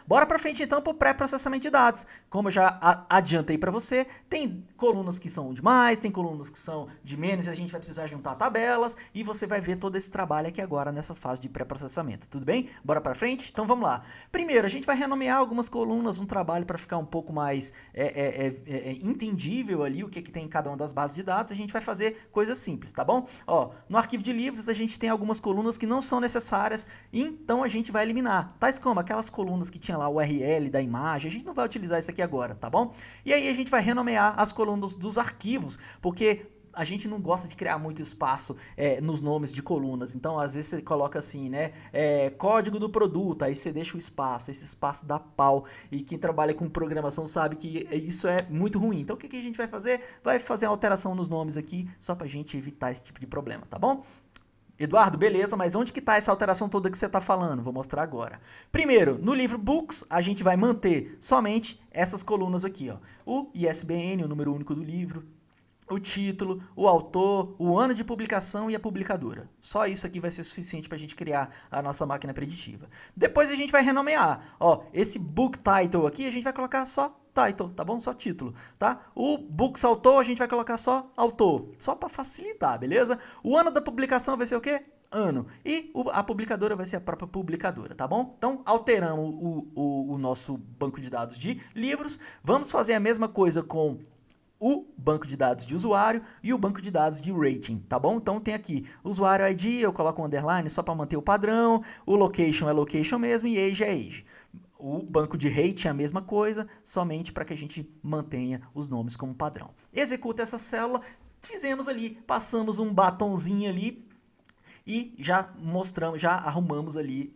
Bora para frente então para o pré-processamento de dados. Como eu já adiantei para você, tem colunas que são de mais, tem colunas que são de menos, e a gente vai precisar juntar tabelas, e você vai ver todo esse trabalho aqui agora nessa fase de pré-processamento, tudo bem? Bora para frente? Então vamos lá. Primeiro, a gente vai renomear algumas colunas, um trabalho para ficar um pouco mais entendível ali o que tem em cada uma das bases de dados. A gente vai fazer coisas simples, tá bom? Ó, no arquivo de livros a gente tem algumas colunas que não são necessárias, então a gente vai eliminar, tais como aquelas colunas que tinha lá o URL da imagem. A gente não vai utilizar isso aqui agora, tá bom? E aí a gente vai renomear as colunas dos arquivos, porque a gente não gosta de criar muito espaço nos nomes de colunas. Então, às vezes você coloca assim, né? Código do produto, aí você deixa o espaço, esse espaço dá pau. E quem trabalha com programação sabe que isso é muito ruim. Então, o que a gente vai fazer? Vai fazer uma alteração nos nomes aqui, só pra gente evitar esse tipo de problema, tá bom? Eduardo, beleza, mas onde que está essa alteração toda que você está falando? Vou mostrar agora. Primeiro, no livro Books, a gente vai manter somente essas colunas aqui, ó. O ISBN, o número único do livro, o título, o autor, o ano de publicação e a publicadora. Só isso aqui vai ser suficiente para a gente criar a nossa máquina preditiva. Depois a gente vai renomear. Ó, esse book title aqui a gente vai colocar só title, tá bom? Só título, tá? O books autor a gente vai colocar só autor, só para facilitar, beleza? O ano da publicação vai ser o quê? Ano. E a publicadora vai ser a própria publicadora, tá bom? Então, alteramos o nosso banco de dados de livros. Vamos fazer a mesma coisa com o banco de dados de usuário e o banco de dados de rating, tá bom? Então tem aqui usuário ID, eu coloco um underline só para manter o padrão, o location é location mesmo e age é age. O banco de rating é a mesma coisa, somente para que a gente mantenha os nomes como padrão. Executa essa célula, fizemos ali, passamos um batonzinho ali, e já mostramos, já arrumamos ali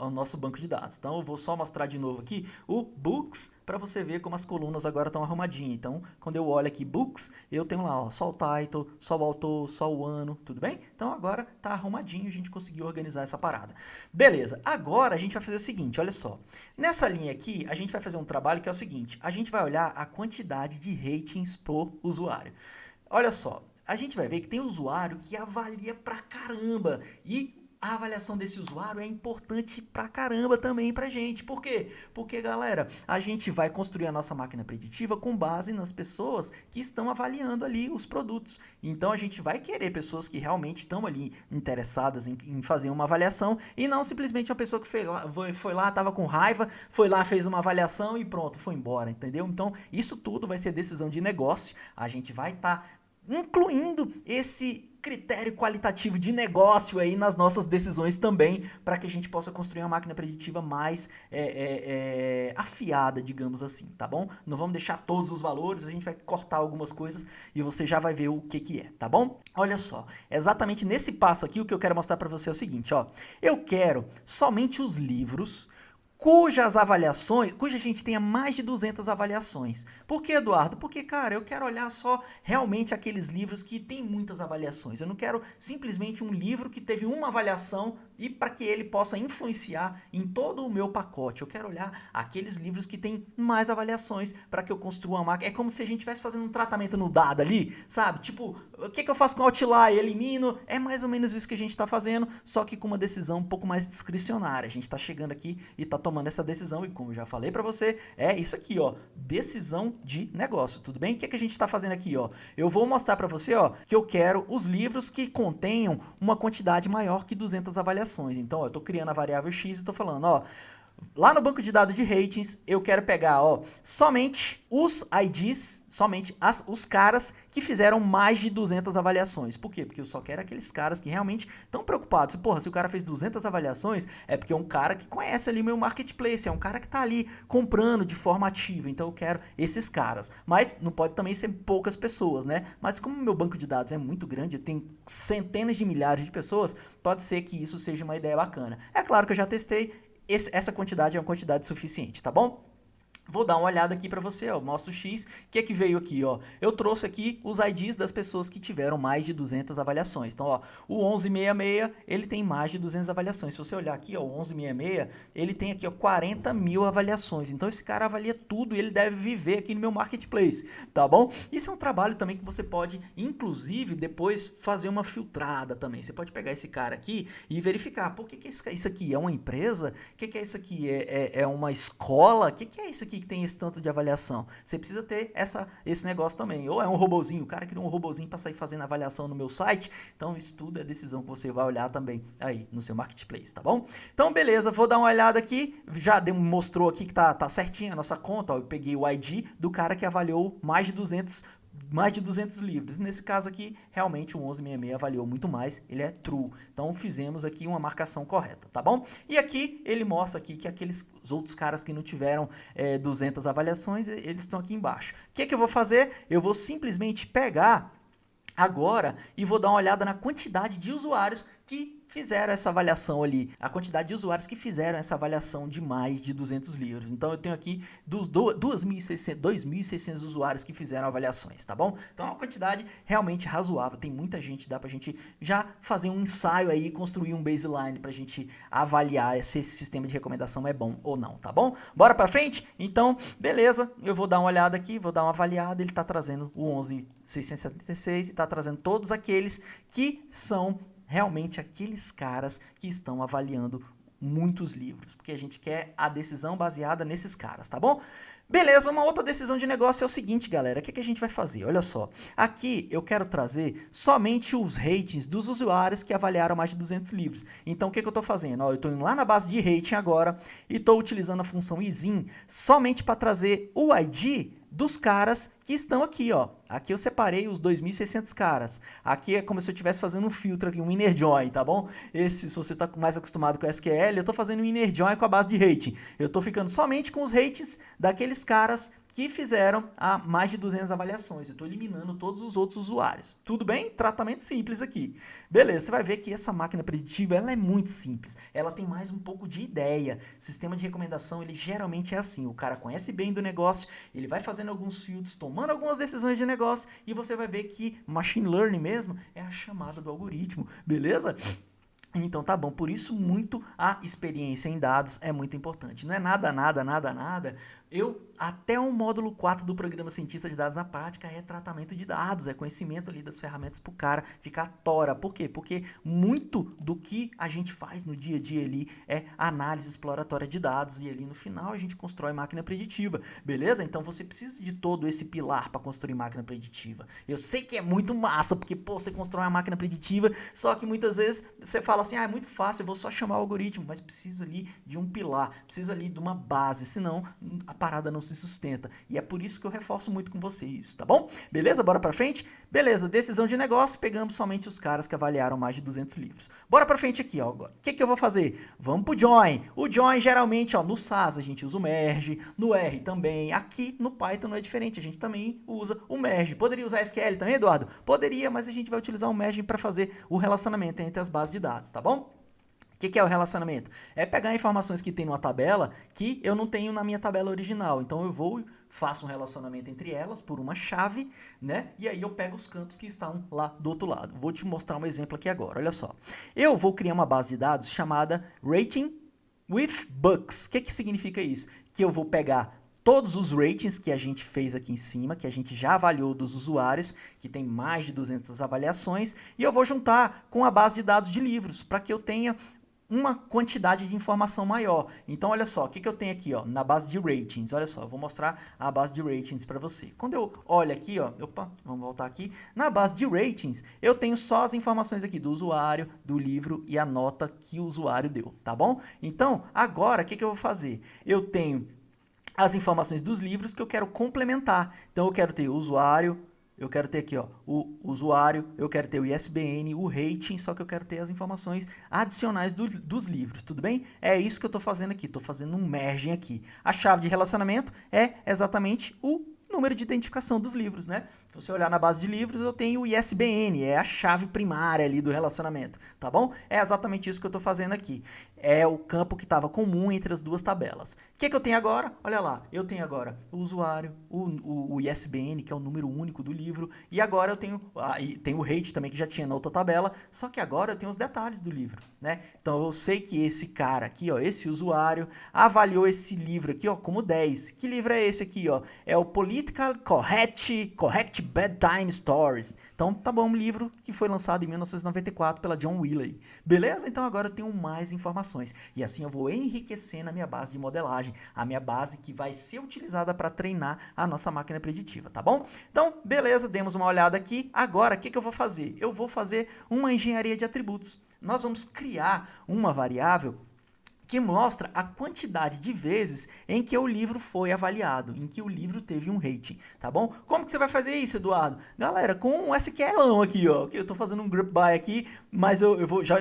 o nosso banco de dados. Então eu vou só mostrar de novo aqui o Books para você ver como as colunas agora estão arrumadinhas. Então quando eu olho aqui Books, eu tenho lá ó, só o title, só o autor, só o ano, tudo bem? Então agora está arrumadinho, a gente conseguiu organizar essa parada. Beleza, agora a gente vai fazer o seguinte, olha só. Nessa linha aqui, a gente vai fazer um trabalho que é o seguinte, a gente vai olhar a quantidade de ratings por usuário. Olha só, a gente vai ver que tem usuário que avalia pra caramba e a avaliação desse usuário é importante pra caramba também pra gente. Por quê? Porque, galera, a gente vai construir a nossa máquina preditiva com base nas pessoas que estão avaliando ali os produtos. Então, a gente vai querer pessoas que realmente estão ali interessadas em fazer uma avaliação e não simplesmente uma pessoa que foi lá, estava com raiva, foi lá, fez uma avaliação e pronto, foi embora, entendeu? Então, isso tudo vai ser decisão de negócio. A gente vai estar incluindo esse critério qualitativo de negócio aí nas nossas decisões também, para que a gente possa construir uma máquina preditiva mais afiada, digamos assim, tá bom? Não vamos deixar todos os valores, a gente vai cortar algumas coisas e você já vai ver o que é, tá bom? Olha só, exatamente nesse passo aqui o que eu quero mostrar para você é o seguinte, ó. Eu quero somente os livros cuja a gente tenha mais de 200 avaliações. Por que, Eduardo? Porque, cara, eu quero olhar só realmente aqueles livros que tem muitas avaliações. Eu não quero simplesmente um livro que teve uma avaliação e para que ele possa influenciar em todo o meu pacote. Eu quero olhar aqueles livros que têm mais avaliações para que eu construa uma máquina. É como se a gente estivesse fazendo um tratamento no dado ali, sabe? Tipo, o que eu faço com o outlier? Elimino. É mais ou menos isso que a gente está fazendo, só que com uma decisão um pouco mais discricionária. A gente está chegando aqui e está tomando essa decisão e como eu já falei para você, é isso aqui, ó, decisão de negócio, tudo bem? O que a gente está fazendo aqui, ó? Eu vou mostrar para você, ó, que eu quero os livros que contenham uma quantidade maior que 200 avaliações. Então, ó, eu estou criando a variável x e estou falando, ó, lá no banco de dados de ratings, eu quero pegar, ó, somente os IDs, somente os caras que fizeram mais de 200 avaliações. Por quê? Porque eu só quero aqueles caras que realmente estão preocupados. Porra, se o cara fez 200 avaliações, é porque é um cara que conhece ali meu marketplace, é um cara que tá ali comprando de forma ativa. Então eu quero esses caras. Mas não pode também ser poucas pessoas, né? Mas como o meu banco de dados é muito grande, eu tenho centenas de milhares de pessoas, pode ser que isso seja uma ideia bacana. É claro que eu já testei, essa quantidade é uma quantidade suficiente, tá bom? Vou dar uma olhada aqui para você, ó, mostro o X, o que é que veio aqui, ó. Eu trouxe aqui os IDs das pessoas que tiveram mais de 200 avaliações. Então, ó, o 1166, ele tem mais de 200 avaliações. Se você olhar aqui, ó, o 1166, ele tem aqui, ó, 40 mil avaliações. Então, esse cara avalia tudo e ele deve viver aqui no meu marketplace, tá bom? Isso é um trabalho também que você pode, inclusive, depois fazer uma filtrada também. Você pode pegar esse cara aqui e verificar, pô, o que é isso aqui? É uma empresa? O que é isso aqui? É uma escola? O que é isso aqui que tem esse tanto de avaliação? Você precisa ter esse negócio também. Ou é um robozinho, o cara criou um robozinho para sair fazendo avaliação no meu site. Então, isso tudo é decisão que você vai olhar também aí no seu marketplace, tá bom? Então, beleza, vou dar uma olhada aqui. Já mostrou aqui que tá certinho a nossa conta. Ó, eu peguei o ID do cara que avaliou mais de 200 livros. Nesse caso aqui, realmente o 1166 avaliou muito mais, ele é true. Então fizemos aqui uma marcação correta, tá bom? E aqui ele mostra aqui que aqueles outros caras que não tiveram 200 avaliações, eles estão aqui embaixo. O que é que eu vou fazer? Eu vou simplesmente pegar agora e vou dar uma olhada na quantidade de usuários que fizeram essa avaliação ali, a quantidade de usuários que fizeram essa avaliação de mais de 200 livros. Então eu tenho aqui 2.600 usuários que fizeram avaliações, tá bom? Então é uma quantidade realmente razoável, tem muita gente, dá pra gente já fazer um ensaio aí, construir um baseline pra gente avaliar se esse sistema de recomendação é bom ou não, tá bom? Bora pra frente? Então, beleza, eu vou dar uma olhada aqui, vou dar uma avaliada, ele tá trazendo o 11.676 e tá trazendo todos aqueles que são realmente aqueles caras que estão avaliando muitos livros, porque a gente quer a decisão baseada nesses caras, tá bom? Beleza, uma outra decisão de negócio é o seguinte, galera, o que a gente vai fazer? Olha só, aqui eu quero trazer somente os ratings dos usuários que avaliaram mais de 200 livros. Então, o que eu estou fazendo? Ó, eu estou indo lá na base de rating agora e estou utilizando a função isin somente para trazer o ID dos caras que estão aqui, ó. Aqui eu separei os 2.600 caras. Aqui é como se eu estivesse fazendo um filtro aqui, um inner join, tá bom? Se você está mais acostumado com SQL, eu estou fazendo um inner join com a base de rating. Eu estou ficando somente com os ratings daqueles caras que fizeram mais de 200 avaliações. Eu estou eliminando todos os outros usuários. Tudo bem? Tratamento simples aqui. Beleza, você vai ver que essa máquina preditiva ela é muito simples. Ela tem mais um pouco de ideia. Sistema de recomendação, ele geralmente é assim. O cara conhece bem do negócio, ele vai fazendo alguns filtros, tomando algumas decisões de negócio e você vai ver que machine learning mesmo é a chamada do algoritmo. Beleza? Então tá bom, por isso muito a experiência em dados é muito importante. Não é nada, até o módulo 4 do programa Cientista de Dados na Prática é tratamento de dados, é conhecimento ali das ferramentas para o cara ficar tora. Por quê? Porque muito do que a gente faz no dia a dia ali é análise exploratória de dados e ali no final a gente constrói máquina preditiva, beleza? Então você precisa de todo esse pilar para construir máquina preditiva. Eu sei que é muito massa, porque pô, você constrói uma máquina preditiva, só que muitas vezes você fala assim, é muito fácil, eu vou só chamar o algoritmo, mas precisa ali de um pilar, precisa ali de uma base, senão a parada não se sustenta. E é por isso que eu reforço muito com você isso, tá bom? Beleza? Bora pra frente? Beleza, decisão de negócio, pegamos somente os caras que avaliaram mais de 200 livros. Bora pra frente aqui, ó. O que eu vou fazer? Vamos pro join. O join, geralmente, ó, no SAS a gente usa o merge, no R também. Aqui no Python não é diferente, a gente também usa o merge. Poderia usar SQL também, Eduardo? Poderia, mas a gente vai utilizar o merge para fazer o relacionamento entre as bases de dados, tá bom? O que é o relacionamento? É pegar informações que tem numa tabela que eu não tenho na minha tabela original. Então eu vou, faço um relacionamento entre elas por uma chave, né? E aí eu pego os campos que estão lá do outro lado. Vou te mostrar um exemplo aqui agora, olha só. Eu vou criar uma base de dados chamada Rating with Books. O que significa isso? Que eu vou pegar todos os ratings que a gente fez aqui em cima, que a gente já avaliou dos usuários, que tem mais de 200 avaliações, e eu vou juntar com a base de dados de livros, para que eu tenha uma quantidade de informação maior. Então, olha só, o que eu tenho aqui, ó, na base de ratings. Olha só, eu vou mostrar a base de ratings para você. Quando eu olho aqui, ó, opa, vamos voltar aqui. Na base de ratings, eu tenho só as informações aqui do usuário, do livro e a nota que o usuário deu, tá bom? Então, agora, o que eu vou fazer? Eu tenho as informações dos livros que eu quero complementar. Então, eu quero ter o usuário, eu quero ter aqui, ó, o usuário, eu quero ter o ISBN, o rating, só que eu quero ter as informações adicionais dos livros, tudo bem? É isso que eu estou fazendo aqui, estou fazendo um merging aqui. A chave de relacionamento é exatamente o número de identificação dos livros, né? Se você olhar na base de livros, eu tenho o ISBN, é a chave primária ali do relacionamento, tá bom? É exatamente isso que eu estou fazendo aqui. É o campo que estava comum entre as duas tabelas. O que eu tenho agora? Olha lá, eu tenho agora o usuário, o ISBN, que é o número único do livro, e agora eu tenho, o rate também, que já tinha na outra tabela, só que agora eu tenho os detalhes do livro, né? Então eu sei que esse cara aqui, ó, esse usuário, avaliou esse livro aqui, ó, como 10. Que livro é esse aqui, ó? É o Political Correct Bedtime Stories. Então, tá bom, um livro que foi lançado em 1994 pela John Wiley. Beleza? Então agora eu tenho mais informações. E assim eu vou enriquecendo a minha base de modelagem, a minha base que vai ser utilizada para treinar a nossa máquina preditiva, tá bom? Então, beleza, demos uma olhada aqui. Agora, o que eu vou fazer? Eu vou fazer uma engenharia de atributos. Nós vamos criar uma variável que mostra a quantidade de vezes em que o livro foi avaliado, em que o livro teve um rating, tá bom? Como que você vai fazer isso, Eduardo? Galera, com um SQLão aqui, ó, que eu tô fazendo um group by aqui, mas eu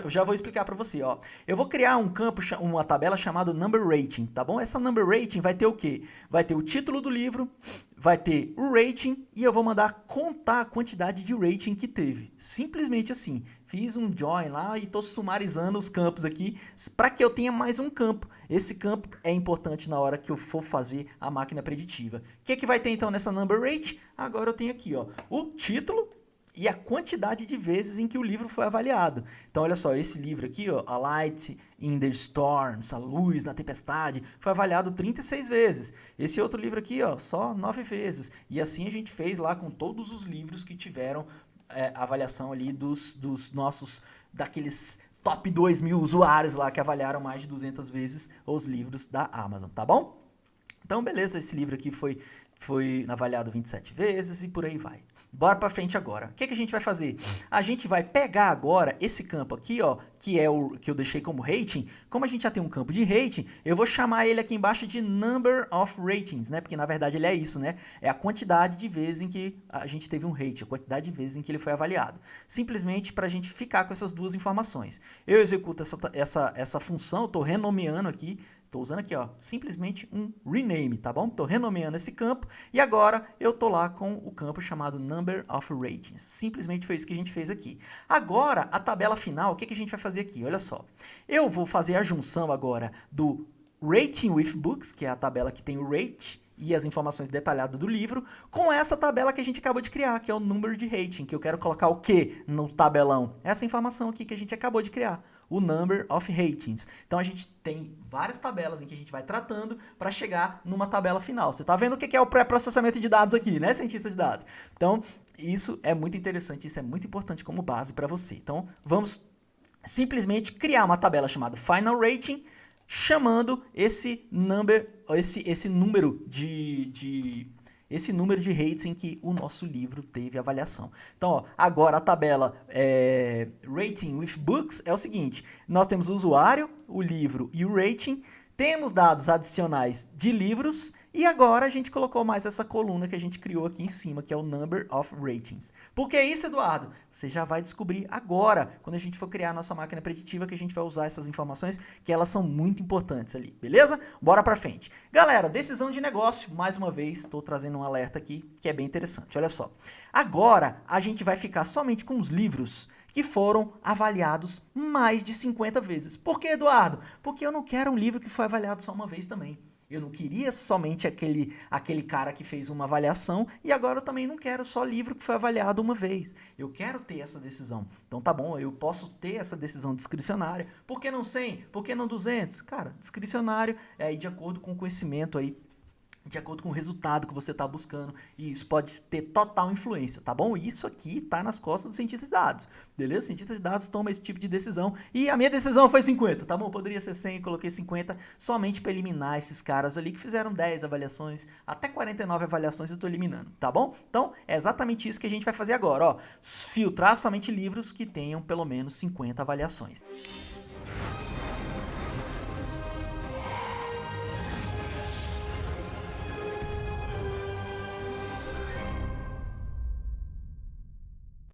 já vou explicar para você, ó. Eu vou criar um campo, uma tabela chamada number rating, tá bom? Essa number rating vai ter o quê? Vai ter o título do livro, vai ter o rating e eu vou mandar contar a quantidade de rating que teve. Simplesmente assim. Fiz um join lá e estou sumarizando os campos aqui para que eu tenha mais um campo. Esse campo é importante na hora que eu for fazer a máquina preditiva. O que vai ter então nessa number rate? Agora eu tenho aqui, ó, o título e a quantidade de vezes em que o livro foi avaliado. Então, olha só, esse livro aqui, ó, A Light in the Storms, A Luz na Tempestade, foi avaliado 36 vezes. Esse outro livro aqui, ó, só 9 vezes. E assim a gente fez lá com todos os livros que tiveram avaliação ali dos nossos, daqueles top 2.000 usuários lá que avaliaram mais de 200 vezes os livros da Amazon, tá bom? Então, beleza, esse livro aqui foi avaliado 27 vezes e por aí vai. Bora pra frente agora. O que a gente vai fazer? A gente vai pegar agora esse campo aqui, ó, que é o que eu deixei como rating. Como a gente já tem um campo de rating, eu vou chamar ele aqui embaixo de number of ratings, né? Porque na verdade ele é isso, né? É a quantidade de vezes em que a gente teve um rating, a quantidade de vezes em que ele foi avaliado. Simplesmente para a gente ficar com essas duas informações. Eu executo essa função, eu estou renomeando aqui. Estou usando aqui, ó, simplesmente um rename, tá bom? Estou renomeando esse campo e agora eu estou lá com o campo chamado Number of Ratings. Simplesmente foi isso que a gente fez aqui. Agora, a tabela final, o que a gente vai fazer aqui? Olha só, eu vou fazer a junção agora do Rating with Books, que é a tabela que tem o rate e as informações detalhadas do livro, com essa tabela que a gente acabou de criar, que é o Number de Rating, que eu quero colocar o quê no tabelão? Essa informação aqui que a gente acabou de criar, o Number of Ratings. Então a gente tem várias tabelas em que a gente vai tratando para chegar numa tabela final. Você está vendo o que é o pré-processamento de dados aqui, né, cientista de dados? Então, isso é muito interessante, isso é muito importante como base para você. Então, vamos simplesmente criar uma tabela chamada Final Rating, chamando esse número de rates em que o nosso livro teve avaliação. Então, ó, agora a tabela Rating with Books é o seguinte: nós temos o usuário, o livro e o rating, temos dados adicionais de livros e agora a gente colocou mais essa coluna que a gente criou aqui em cima, que é o Number of Ratings. Por que isso, Eduardo? Você já vai descobrir agora, quando a gente for criar a nossa máquina preditiva, que a gente vai usar essas informações, que elas são muito importantes ali, beleza? Bora pra frente. Galera, decisão de negócio, mais uma vez, estou trazendo um alerta aqui, que é bem interessante, olha só. Agora, a gente vai ficar somente com os livros que foram avaliados mais de 50 vezes. Por que, Eduardo? Porque eu não quero um livro que foi avaliado só uma vez também. Eu não queria somente aquele cara que fez uma avaliação e agora eu também não quero só livro que foi avaliado uma vez. Eu quero ter essa decisão. Então tá bom, eu posso ter essa decisão discricionária. Por que não 100? Por que não 200? Cara, discricionário é aí de acordo com o conhecimento aí, de acordo com o resultado que você está buscando, e isso pode ter total influência, tá bom? Isso aqui está nas costas do cientista de dados, beleza? O cientista de dados toma esse tipo de decisão, e a minha decisão foi 50, tá bom? Poderia ser 100, coloquei 50, somente para eliminar esses caras ali que fizeram 10 avaliações, até 49 avaliações eu estou eliminando, tá bom? Então, é exatamente isso que a gente vai fazer agora, ó, filtrar somente livros que tenham pelo menos 50 avaliações.